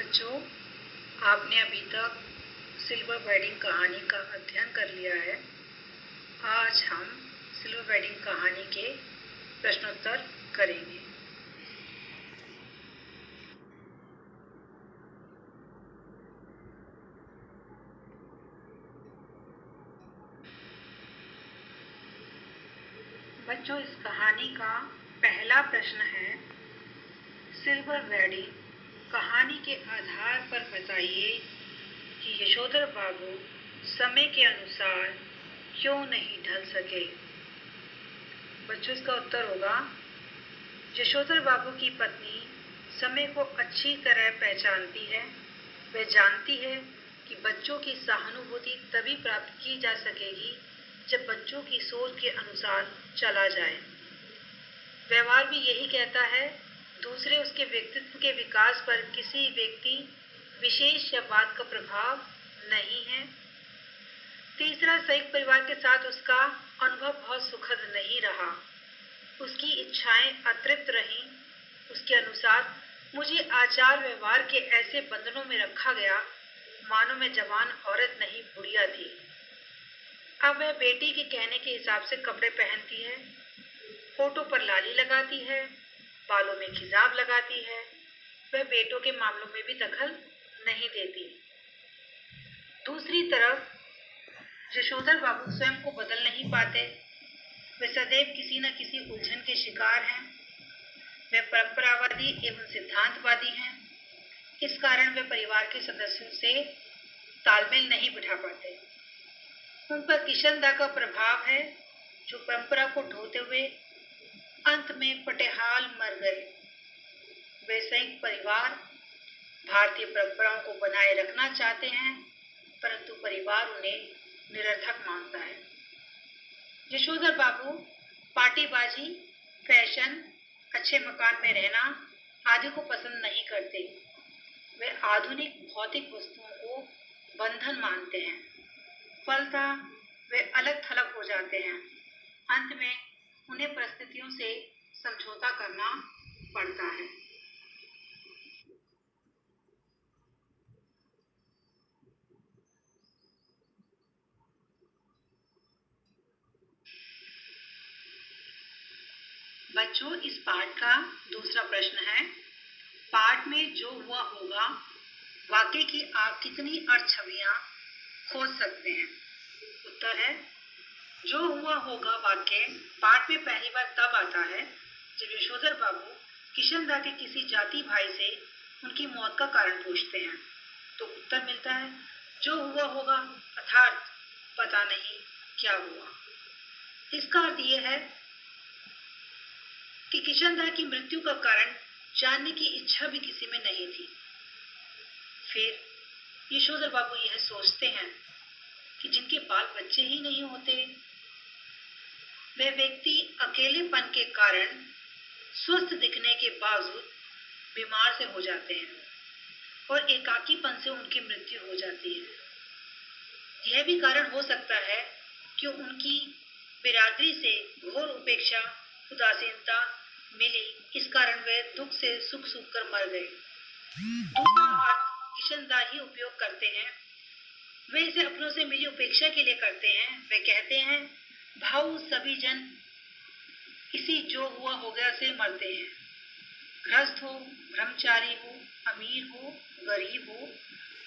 बच्चों, आपने अभी तक सिल्वर वेडिंग कहानी का अध्ययन कर लिया है। आज हम सिल्वर वेडिंग कहानी के प्रश्नोत्तर करेंगे। बच्चों, इस कहानी का पहला प्रश्न है, सिल्वर वेडिंग कहानी के आधार पर बताइए कि यशोधर बाबू समय के अनुसार क्यों नहीं ढल सके। बच्चों, इसका उत्तर होगा, यशोधर बाबू की पत्नी समय को अच्छी तरह पहचानती है। वह जानती है कि बच्चों की सहानुभूति तभी प्राप्त की जा सकेगी जब बच्चों की सोच के अनुसार चला जाए। व्यवहार भी यही कहता है। दूसरे उसके व्यक्तित्व के विकास पर किसी व्यक्ति विशेष या बात का प्रभाव नहीं है। तीसरा, संयुक्त परिवार के साथ उसका अनुभव बहुत सुखद नहीं रहा। उसकी इच्छाएं अतृप्त रहीं। उसके अनुसार मुझे आचार व्यवहार के ऐसे बंधनों में रखा गया मानो मैं जवान औरत नहीं, बुढ़िया थी। अब वह बेटी के कहने के हिसाब से कपड़े पहनती है, होठों पर लाली लगाती है, बालों में खिजाब लगाती है। वह बेटों के मामलों में भी दखल नहीं देती। दूसरी तरफ यशोधर बाबू स्वयं को बदल नहीं पाते। वे सदैव किसी न किसी उलझन के शिकार हैं। वे परंपरावादी एवं सिद्धांतवादी हैं। इस कारण वे परिवार के सदस्यों से तालमेल नहीं बिठा पाते। उन पर किशनदा का प्रभाव है, जो परंपरा को ढोते हुए अंत में पटेहाल मर गए। वे संयुक्त परिवार भारतीय परंपराओं को बनाए रखना चाहते हैं, परंतु परिवार उन्हें निरर्थक मानता है। यशोधर बाबू पार्टीबाजी, फैशन, अच्छे मकान में रहना आदि को पसंद नहीं करते। वे आधुनिक भौतिक वस्तुओं को बंधन मानते हैं। फलतः वे अलग थलग हो जाते हैं। अंत में उन्हें परिस्थितियों से समझौता करना पड़ता है। बच्चों, इस पाठ का दूसरा प्रश्न है, पाठ में जो हुआ होगा वाक्य की आप कितनी अर्थ छवियां खोज सकते हैं। उत्तर है, जो हुआ होगा वाक्य पाठ में पहली बार तब आता है जब यशोधर बाबू किशनदा के किसी जाति भाई से उनकी मौत का कारण पूछते हैं। तो उत्तर मिलता है, जो हुआ होगा अर्थात पता नहीं क्या हुआ। इसका अर्थ यह है कि किशनदा की मृत्यु का कारण जानने की इच्छा भी किसी में नहीं थी। फिर यशोधर बाबू यह सोचते हैं कि जिनके बाल बच्चे ही नहीं होते, वे व्यक्ति अकेलेपन के कारण स्वस्थ दिखने के बावजूद बीमार से हो जाते हैं और एकाकीपन से उनकी मृत्यु हो जाती है। यह भी कारण हो सकता है कि उनकी बिरादरी से घोर उपेक्षा, उदासीनता मिली, इस कारण वे दुख से सुख सूख कर मर गए। दूसरा अर्थ किशनदा ही उपयोग करते हैं। वे इसे अपनों से मिली उपेक्षा के लिए करते हैं। वे कहते हैं, भाऊ सभी जन इसी जो हुआ हो गया से मरते हैं। गृहस्थ हो, ब्रह्मचारी हो, अमीर हो, गरीब हो,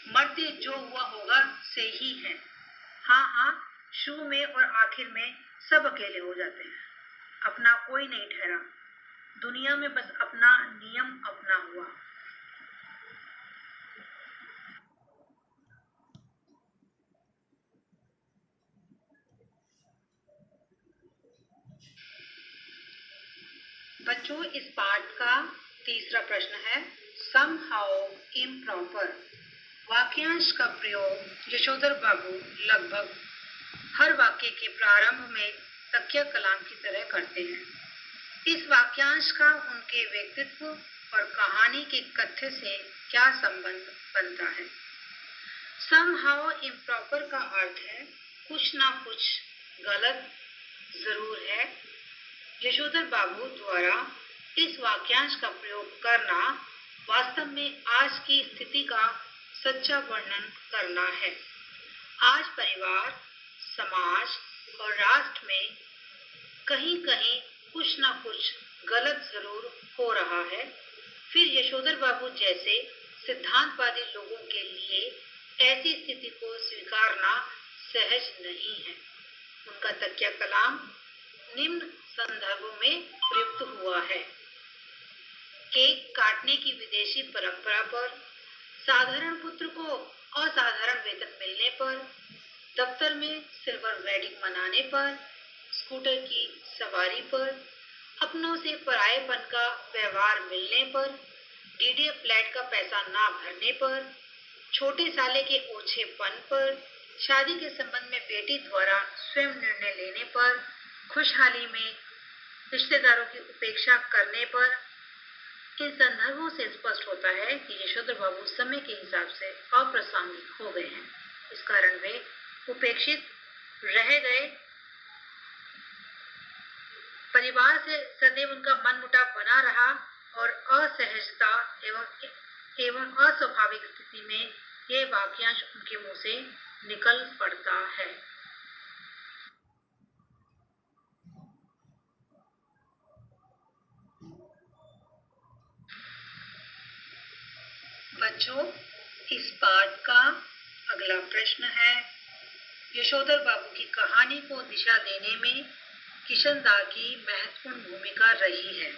मरते जो हुआ होगा से ही हैं। हाँ, शुरू में और आखिर में सब अकेले हो जाते हैं। अपना कोई नहीं ठहरा। दुनिया में बस अपना नियम अपना हुआ। बच्चों, इस पाठ का तीसरा प्रश्न है, somehow improper। वाक्यांश का प्रयोग यशोधर बाबू लगभग हर वाक्य के प्रारंभ में तकिया कलाम की तरह करते हैं। इस वाक्यांश का उनके व्यक्तित्व और कहानी के कथ्य से क्या संबंध बनता है। somehow improper का अर्थ है कुछ ना कुछ गलत जरूर है। यशोधर बाबू द्वारा इस वाक्यांश का प्रयोग करना वास्तव में आज की स्थिति का सच्चा वर्णन करना है। आज परिवार, समाज और राष्ट्र में कहीं कहीं कुछ ना कुछ गलत जरूर हो रहा है। फिर यशोधर बाबू जैसे सिद्धांतवादी लोगों के लिए ऐसी स्थिति को स्वीकारना सहज नहीं है। उनका तकिया कलाम निम्न संदर्भों में प्रयुक्त हुआ है। केक काटने की विदेशी परंपरा पर, साधारण पुत्र को असाधारण वेतन मिलने पर, दफ्तर में सिल्वर वेडिंग मनाने पर, स्कूटर की सवारी पर, अपनों से परायेपन का व्यवहार मिलने पर, डीडीए फ्लैट का पैसा ना भरने पर, छोटे साले के ओछेपन पर, शादी के संबंध में बेटी द्वारा स्वयं निर्णय लेने पर, खुशहाली में रिश्तेदारों की उपेक्षा करने पर, इन संदर्भों से स्पष्ट होता है कि यशोधर बाबू समय के हिसाब से अप्रासंगिक हो गए हैं। इस कारण वे उपेक्षित रह गए। परिवार से सदैव उनका मनमुटाव बना रहा और असहजता एवं अस्वाभाविक स्थिति में यह वाक्यांश उनके मुंह से निकल पड़ता है। बच्चों, इस पाठ का अगला प्रश्न है, यशोधर बाबू की कहानी को दिशा देने में किशन दा की महत्वपूर्ण भूमिका रही है।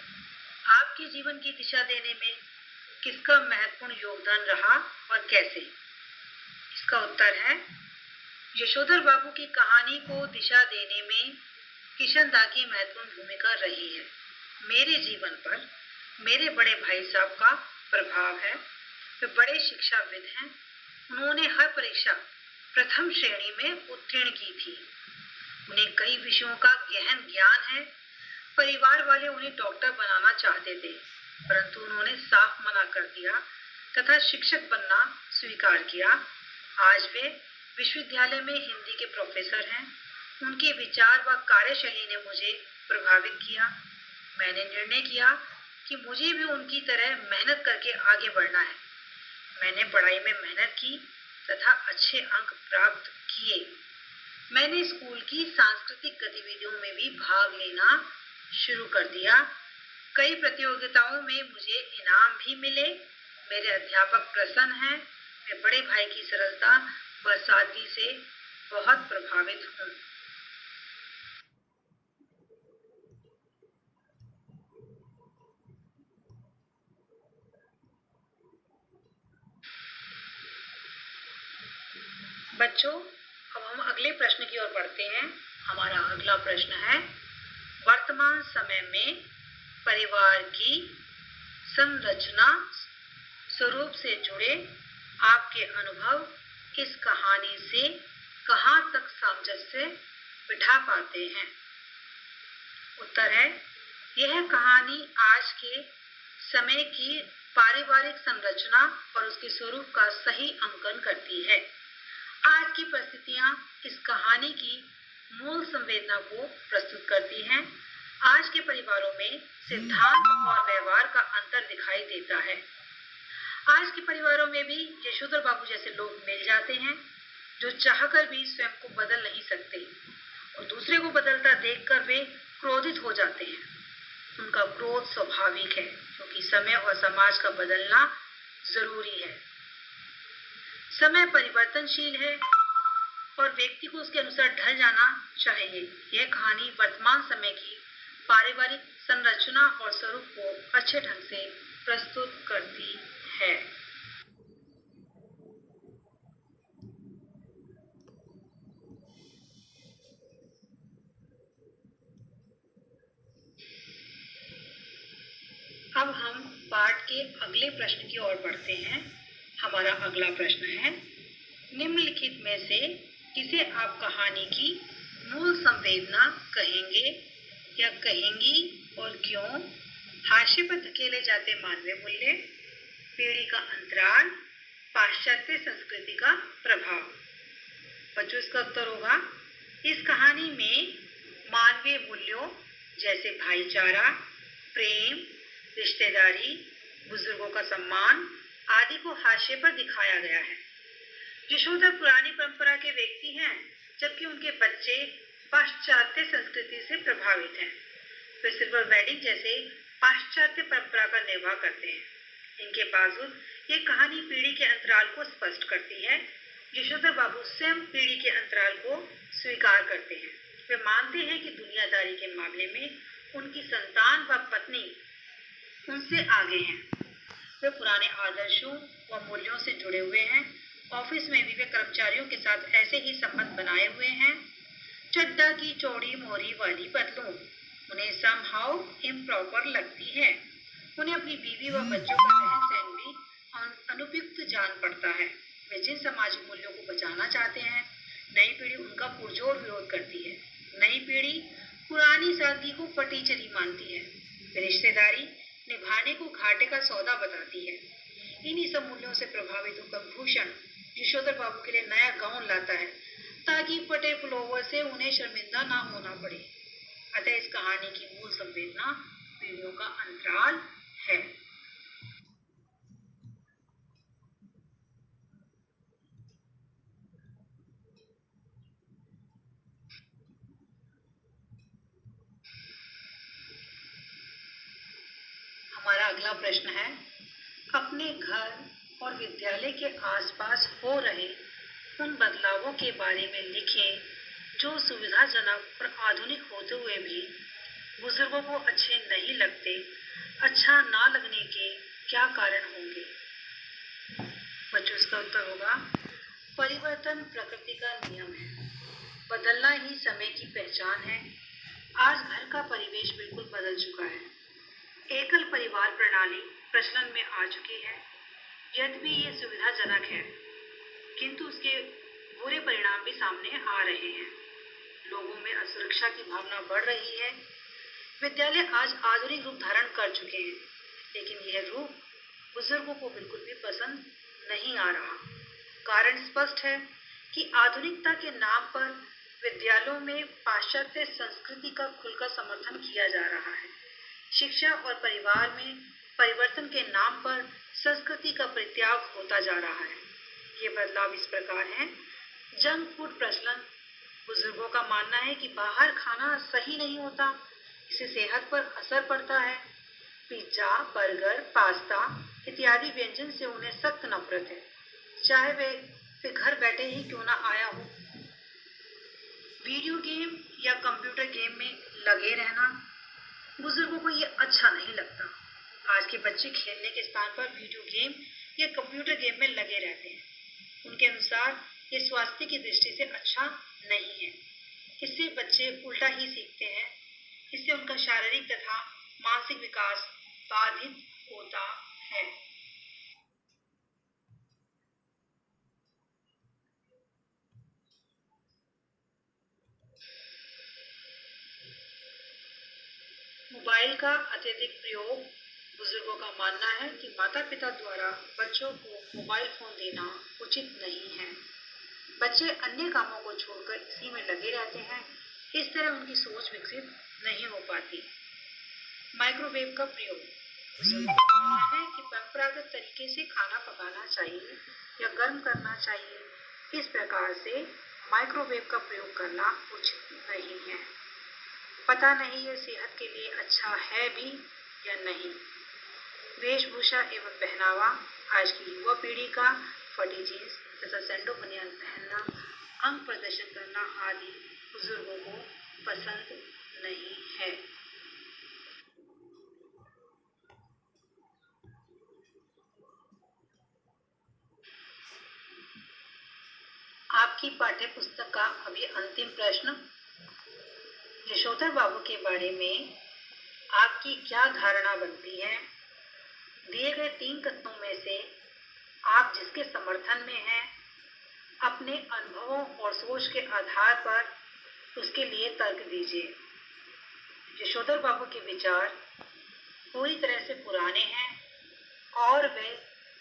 आपके जीवन की दिशा देने में किसका महत्वपूर्ण योगदान रहा और कैसे? इसका उत्तर है, यशोधर बाबू की कहानी को दिशा देने में किशन दा की महत्वपूर्ण भूमिका रही है। मेरे जीवन पर मेरे बड़े भाई साहब का प्रभाव है। वे बड़े शिक्षाविद हैं। उन्होंने हर परीक्षा प्रथम श्रेणी में उत्तीर्ण की थी। उन्हें कई विषयों का गहन ज्ञान है। परिवार वाले उन्हें डॉक्टर बनाना चाहते थे, परंतु उन्होंने साफ मना कर दिया तथा शिक्षक बनना स्वीकार किया। आज वे विश्वविद्यालय में हिंदी के प्रोफेसर हैं। उनके विचार व कार्यशैली ने मुझे प्रभावित किया। मैंने निर्णय किया कि मुझे भी उनकी तरह मेहनत करके आगे बढ़ना है। मैंने पढ़ाई में मेहनत की तथा अच्छे अंक प्राप्त किए। मैंने स्कूल की सांस्कृतिक गतिविधियों में भी भाग लेना शुरू कर दिया। कई प्रतियोगिताओं में मुझे इनाम भी मिले। मेरे अध्यापक प्रसन्न हैं। मैं बड़े भाई की सरलता व सादगी से बहुत प्रभावित हूँ। बच्चों, अब हम अगले प्रश्न की ओर बढ़ते हैं। हमारा अगला प्रश्न है, वर्तमान समय में परिवार की संरचना स्वरूप से जुड़े आपके अनुभव इस कहानी से कहाँ तक सामंजस्य बिठा पाते हैं? उत्तर है, यह कहानी आज के समय की पारिवारिक संरचना और उसके स्वरूप का सही अंकन करती है। आज की परिस्थितियां इस कहानी की मूल संवेदना को प्रस्तुत करती हैं। आज के परिवारों में सिद्धांत और व्यवहार का अंतर दिखाई देता है। आज के परिवारों में भी यशोधर बाबू जैसे लोग मिल जाते हैं जो चाहकर भी स्वयं को बदल नहीं सकते और दूसरे को बदलता देखकर वे क्रोधित हो जाते हैं। उनका क्रोध स्वाभाविक है क्योंकि समय और समाज का बदलना जरूरी है। समय परिवर्तनशील है और व्यक्ति को उसके अनुसार ढल जाना चाहिए। यह कहानी वर्तमान समय की पारिवारिक संरचना और स्वरूप को अच्छे ढंग से प्रस्तुत करती है। अब हम पाठ के अगले प्रश्न की ओर बढ़ते हैं। हमारा अगला प्रश्न है, निम्नलिखित में से किसे आप कहानी की मूल संवेदना कहेंगे या कहेंगी और क्यों? हाशिए पर धकेले जाते मानवीय मूल्य, पीढ़ी का अंतराल, पाश्चात्य संस्कृति का प्रभाव। बच्चों, इसका उत्तर होगा, इस कहानी में मानवीय मूल्यों जैसे भाईचारा, प्रेम, रिश्तेदारी, बुजुर्गों का सम्मान आदि को हाशिए पर दिखाया गया है। यशोधर पुरानी परंपरा के व्यक्ति हैं, जबकि उनके बच्चे पाश्चात्य संस्कृति से प्रभावित हैं। वे सिल्वर वेडिंग जैसे पाश्चात्य परंपरा का निर्वाह करते हैं। इनके बावजूद ये कहानी पीढ़ी के अंतराल को स्पष्ट करती है। यशोधर बाबू स्वयं पीढ़ी के अंतराल को स्वीकार करते हैं। वे मानते हैं कि दुनियादारी के मामले में उनकी संतान व पत्नी उनसे आगे हैं। वे पुराने आदर्शों व मूल्यों से जुड़े हुए हैं। ऑफिस में भी वे कर्मचारियों के साथ ऐसे ही संबंध बनाए हुए हैं। चड्डा की चौड़ी मोहरी वाली पतलून उन्हें समहाउ इम्प्रॉपर लगती है। उन्हें अपनी बीवी व बच्चों का रहन सहन भी अनुपयुक्त जान पड़ता है। वे जिन सामाजिक मूल्यों को बचाना चाहते हैं, नई पीढ़ी उनका पुरजोर विरोध करती है। नई पीढ़ी पुरानी सादगी को पटीचरी मानती है। वे रिश्तेदारी निभाने को घाटे का सौदा बताती है। इन्हीं सब मूल्यों से प्रभावित होकर भूषण यशोधर बाबू के लिए नया गाउन लाता है, ताकि फटे पुलोवर से उन्हें शर्मिंदा ना होना पड़े। अतः इस कहानी की मूल संवेदना पीढ़ियों का अंतराल है। हमारा अगला प्रश्न है, अपने घर और विद्यालय के आसपास हो रहे उन बदलावों के बारे में लिखें जो सुविधाजनक और आधुनिक होते हुए भी बुजुर्गों को अच्छे नहीं लगते। अच्छा ना लगने के क्या कारण होंगे? बच्चों, इसका उत्तर होगा, परिवर्तन प्रकृति का नियम है। बदलना ही समय की पहचान है। आज घर का परिवेश बिल्कुल बदल चुका है। एकल परिवार प्रणाली प्रचलन में आ चुकी है। यद्यपि ये सुविधाजनक है, किंतु उसके बुरे परिणाम भी सामने आ रहे हैं। लोगों में असुरक्षा की भावना बढ़ रही है। विद्यालय आज आधुनिक रूप धारण कर चुके हैं, लेकिन यह रूप बुजुर्गों को बिल्कुल भी पसंद नहीं आ रहा। कारण स्पष्ट है कि आधुनिकता के नाम पर विद्यालयों में पाश्चात्य संस्कृति का खुलकर समर्थन किया जा रहा है। शिक्षा और परिवार में परिवर्तन के नाम पर संस्कृति का परित्याग होता जा रहा है। ये बदलाव इस प्रकार है। जंक फूड प्रचलन। बुजुर्गों का मानना है कि बाहर खाना सही नहीं होता, इससे सेहत पर असर पड़ता है। पिज्जा, बर्गर, पास्ता इत्यादि व्यंजन से उन्हें सख्त नफरत है, चाहे वे घर बैठे ही क्यों ना आया हो। वीडियो गेम या कंप्यूटर गेम में लगे रहना बुजुर्गों को ये अच्छा नहीं लगता। आज के बच्चे खेलने के स्थान पर वीडियो गेम या कंप्यूटर गेम में लगे रहते हैं। उनके अनुसार ये स्वास्थ्य की दृष्टि से अच्छा नहीं है। इससे बच्चे उल्टा ही सीखते हैं। इससे उनका शारीरिक तथा मानसिक विकास बाधित होता है। मोबाइल का अत्यधिक प्रयोग। बुजुर्गों का मानना है कि माता पिता द्वारा बच्चों को मोबाइल फोन देना उचित नहीं है। बच्चे अन्य कामों को छोड़कर इसी में लगे रहते हैं। इस तरह उनकी सोच विकसित नहीं हो पाती। माइक्रोवेव का प्रयोग। बुजुर्गों का मानना है कि परंपरागत तरीके से खाना पकाना चाहिए या गर्म करना चाहिए। इस प्रकार से माइक्रोवेव का प्रयोग करना उचित नहीं है। पता नहीं यह सेहत के लिए अच्छा है भी या नहीं। वेशभूषा एवं पहनावा। आज की युवा पीढ़ी का फटी जींस तथा सैंडो बनियान पहनना, अंग प्रदर्शन करना आदि बुजुर्गों को पसंद नहीं है। आपकी पाठ्य पुस्तक का अभी अंतिम प्रश्न। यशोधर बाबू के बारे में आपकी क्या धारणा बनती है? दिए गए 3 कथनों में से आप जिसके समर्थन में हैं, अपने अनुभवों और सोच के आधार पर उसके लिए तर्क दीजिए। यशोधर बाबू के विचार पूरी तरह से पुराने हैं और वे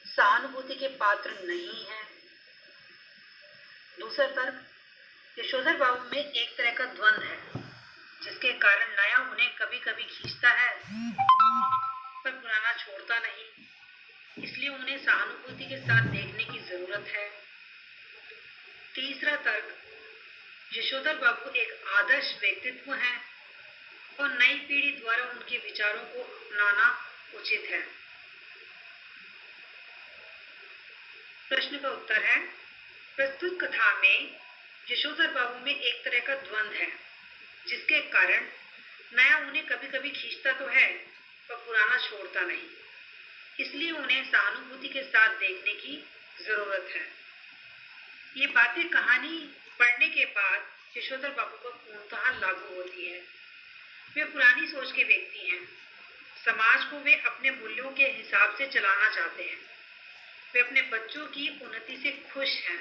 सहानुभूति के पात्र नहीं हैं। दूसरा तर्क, यशोधर बाबू में एक तरह का द्वंद्व है, जिसके कारण नया उन्हें कभी कभी खींचता है पर पुराना छोड़ता नहीं, इसलिए उन्हें सहानुभूति के साथ देखने की जरूरत है। तीसरा तर्क, यशोधर बाबू एक आदर्श व्यक्तित्व हैं और नई पीढ़ी द्वारा उनके विचारों को अपनाना उचित है। प्रश्न का उत्तर है, प्रस्तुत कथा में यशोधर बाबू में एक तरह का द्वंद्व है, जिसके कारण नया उन्हें कभी कभी खींचता तो है पर पुराना छोड़ता नहीं, इसलिए उन्हें सहानुभूति के साथ देखने की जरूरत है। ये बातें कहानी पढ़ने के बाद यशोधर बाबू पर पूर्णतः लागू होती है। वे पुरानी सोच के व्यक्ति हैं। समाज को वे अपने मूल्यों के हिसाब से चलाना चाहते हैं। वे अपने बच्चों की उन्नति से खुश हैं।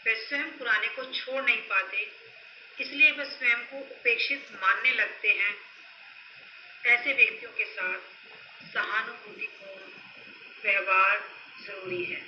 वे स्वयं पुराने को छोड़ नहीं पाते, इसलिए वे स्वयं को उपेक्षित मानने लगते हैं। ऐसे व्यक्तियों के साथ सहानुभूतिपूर्ण व्यवहार जरूरी है।